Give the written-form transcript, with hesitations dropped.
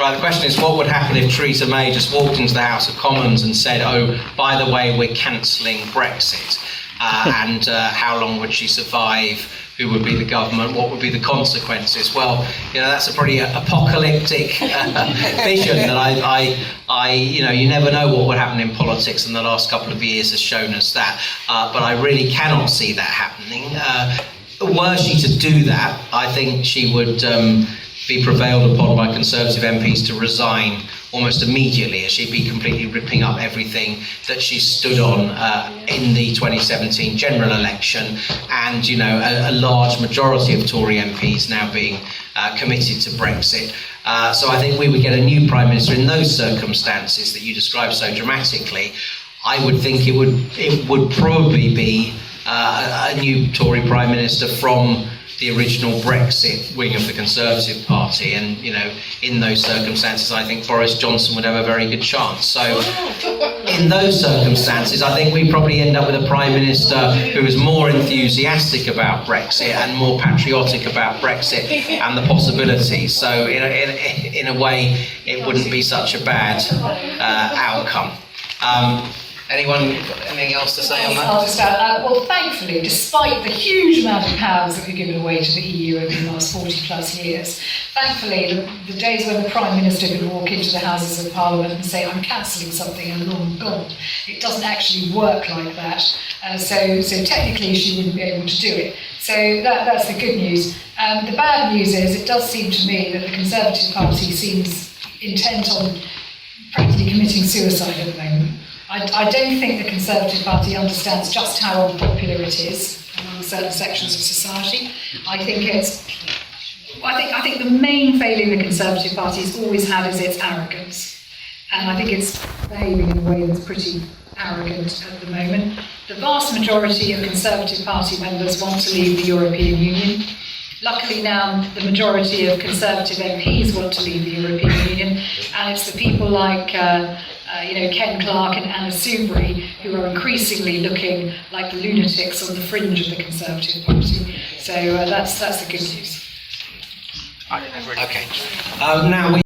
Right, the question is, what would happen if Theresa May just walked into the House of Commons and said, oh, by the way, we're cancelling Brexit? And how long would she survive? Who would be the government? What would be the consequences? Well, that's a pretty apocalyptic vision that you never know what would happen in politics, and the last couple of years has shown us that. But I really cannot see that happening. Were she to do that, I think she would be prevailed upon by Conservative MPs to resign almost immediately, as she'd be completely ripping up everything that she stood on in the 2017 general election, and a large majority of Tory MPs now being committed to Brexit. So I think we would get a new Prime Minister in those circumstances that you described so dramatically. I would think it would probably be a new Tory Prime Minister from the original Brexit wing of the Conservative Party, and in those circumstances I think Boris Johnson would have a very good chance. So in those circumstances I think we probably end up with a Prime Minister who is more enthusiastic about Brexit and more patriotic about Brexit and the possibilities. So in a way it wouldn't be such a bad outcome. Anything else to say on that? I'll just add, well, thankfully, despite the huge amount of powers that we've given away to the EU over the last 40 plus years, thankfully, the days when the Prime Minister could walk into the Houses of Parliament and say, I'm cancelling something, and long gone. It doesn't actually work like that. So technically, she wouldn't be able to do it. So that's the good news. The bad news is, it does seem to me that the Conservative Party seems intent on practically committing suicide at the moment. I don't think the Conservative Party understands just how unpopular it is among certain sections of society. I think the main failure the Conservative Party has always had is its arrogance, and I think it's behaving in a way that's pretty arrogant at the moment. The vast majority of Conservative Party members want to leave the European Union. Luckily now, the majority of Conservative MPs want to leave the European Union, and it's the people like Ken Clarke and Anna Soubry who are increasingly looking like the lunatics on the fringe of the Conservative Party. So that's the good news. Okay. Now we